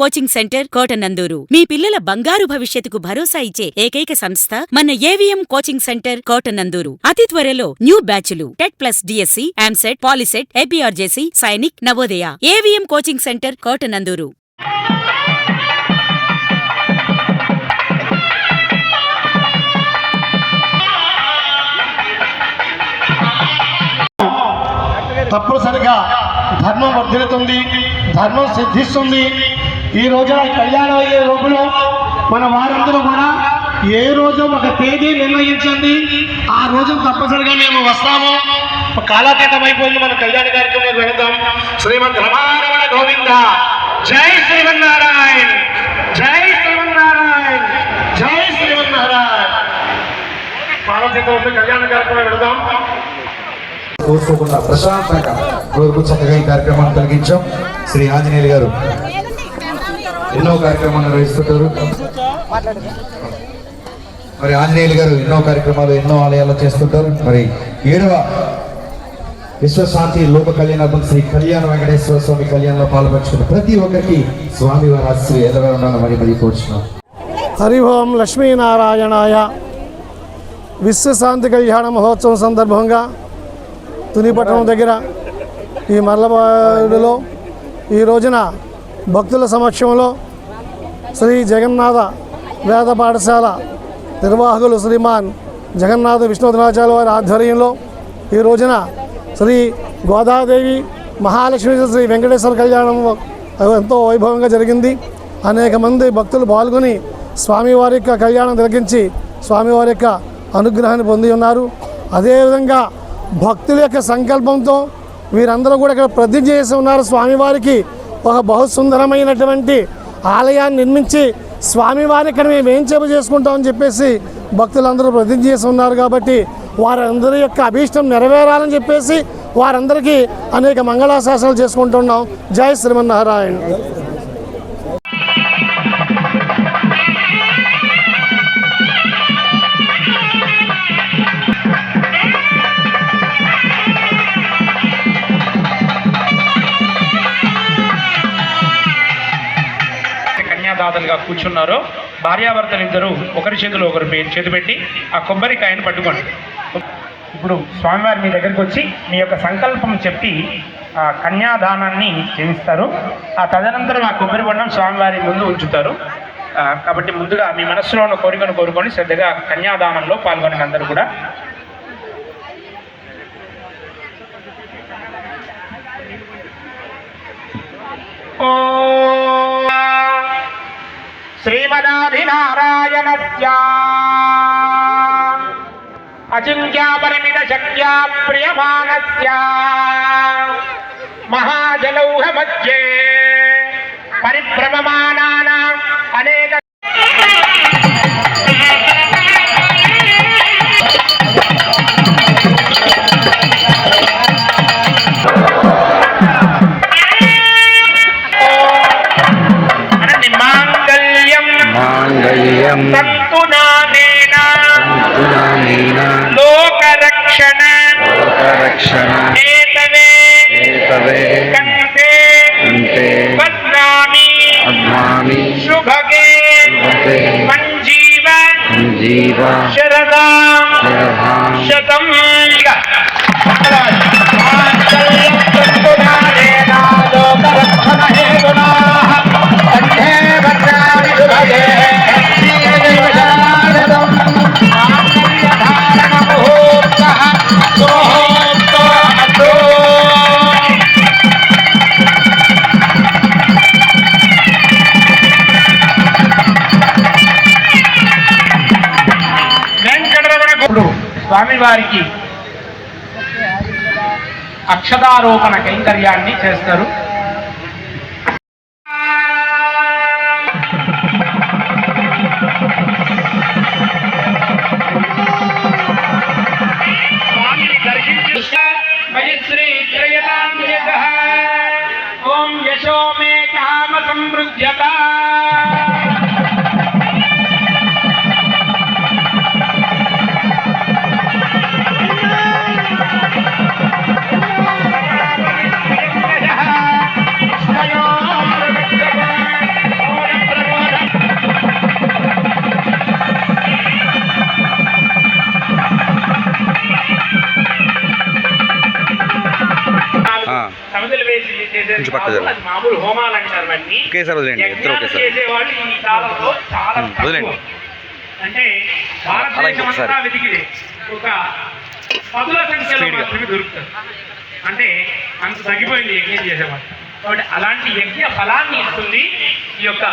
Coaching centre Kotananduru మీ పిల్లల బంగారు భవిష్యత్తుకు భరోసా ఇచ్చే ఏకైక సంస్థ మన ఏవిఎం కోచింగ్ సెంటర్ కోటనందూరు. అతి త్వరలో న్యూ బ్యాచ్లు TET plus DSC, EAMCET, POLYCET, APRJC, Sainik, Navodaya. AVM coaching centre Kotananduru. తప్పనిసరిగా ధర్మం వర్ధిల్లుతుంది, ధర్మం సిద్ధిస్తుంది. ఈ రోజున కళ్యాణం అయ్యే రోజులో మన వారందరూ కూడా ఏ రోజు ఒక తేదీ నిర్ణయించండి, ఆ రోజు తప్పనిసరిగా మేము వస్తాము. కాలాతీతం అయిపోయింది, మన కళ్యాణ కార్యక్రమం వెళదాం. శ్రీమద్ రమారమణ గోవింద, జై శ్రీమన్నారాయణ, జై శ్రీమన్నారాయణ, జై శ్రీమన్నారాయణ. కాలాతీతం కళ్యాణ కార్యక్రమం వెళదాం. కోరుకోకుండా ప్రశాంతంగా కోరుకు చక్కగా ఈ కార్యక్రమాన్ని కలిగించాం. శ్రీ ఆంజనేయులు గారు ఎన్నో కార్యక్రమాలు నిర్వహిస్తుంటారు. మరి ఆంజనేయులు గారు ఎన్నో కార్యక్రమాలు ఎన్నో ఆలయాల్లో చేస్తుంటారు. మరి 7వ విశ్వశాంతి లోక కళ్యాణార్థం శ్రీ కళ్యాణ వెంకటేశ్వర స్వామి కళ్యాణంలో పాల్పంచుకున్న ప్రతి ఒక్కరికి స్వామి వారి ఆశీస్సులు ఎదురుగా ఉండాలని మరి కోరుచున్నాం. హరి ఓం లక్ష్మీనారాయణాయ. విశ్వశాంతి కళ్యాణ మహోత్సవం సందర్భంగా తునిపట్టణం దగ్గర ఈ మర్లపాడులో ఈ రోజున భక్తుల సమక్షంలో శ్రీ జగన్నాథ వేద పాఠశాల నిర్వాహకులు శ్రీమాన్ జగన్నాథ విష్ణునాచార్య వారి ఆధ్వర్యంలో ఈ రోజున శ్రీ గోదాదేవి మహాలక్ష్మి శ్రీ వెంకటేశ్వర కళ్యాణం ఎంతో వైభవంగా జరిగింది. అనేక మంది భక్తులు పాల్గొని స్వామివారి యొక్క కళ్యాణం తిలకించి స్వామివారి యొక్క అనుగ్రహాన్ని పొంది ఉన్నారు. అదేవిధంగా భక్తుల యొక్క సంకల్పంతో వీరందరూ కూడా ఇక్కడ ప్రతిజ్ఞ చేసి ఉన్నారు. స్వామివారికి ఒక బహు సుందరమైనటువంటి ఆలయాన్ని నిర్మించి స్వామివారి ఇక్కడ మేము ఏం చేసుకుంటామని చెప్పేసి భక్తులందరూ ప్రతిజ్ఞ చేసి ఉన్నారు. కాబట్టి వారందరి యొక్క అభీష్టం నెరవేరాలని చెప్పేసి వారందరికీ అనేక మంగళాశాసనాలు చేసుకుంటున్నాం. జై శ్రీమన్నారాయణ. దాతలుగా కూర్చున్నారో భార్యాభర్తలు ఇద్దరు ఒకరి చేతిలో ఒకరు చేతి పెట్టి ఆ కొబ్బరికాయను పట్టుకోండి. ఇప్పుడు స్వామివారి మీ దగ్గరికి వచ్చి మీ యొక్క సంకల్పం చెప్పి ఆ కన్యాదానాన్ని చేయిస్తారు. ఆ తదనంతరం ఆ కొబ్బరి బొండం స్వామివారి ముందు ఉంచుతారు. కాబట్టి ముందుగా మీ మనస్సులో ఉన్న కోరికను కోరుకొని శ్రద్ధగా కన్యాదానంలో పాల్గొని అందరూ కూడా శ్రీమదాధినారాయణస్య అచింత్యాపరిమిత శక్త్యా ప్రియమానస్య మహాజలౌహ మధ్యే పరిభ్రమమానానాం అనేక లోకరక్షణ కంటే బద్నామి శుభగే మంజీవ శరదాం శతం. స్వామివారికి అక్షదారోపణ కైంకర్యాన్ని చేస్తారు. ఓం యశో మే కామ సమృద్ధ్యత. సమితులు వేసి చేసేది కాదు. అది మామూలు హోమాలు అంటారు వాటిని. యజ్ఞాలు చేసేవాళ్ళు ఈ కాలంలో చాలా తక్కువ. అంటే భారతదేశం అంతా వెతికితే ఒక పదుల సంఖ్యలో మాత్రమే దొరుకుతుంది. అంటే అంత తగ్గిపోయింది యజ్ఞం చేసేవాళ్ళు. కాబట్టి అలాంటి యజ్ఞ ఫలాన్ని ఇస్తుంది ఈ యొక్క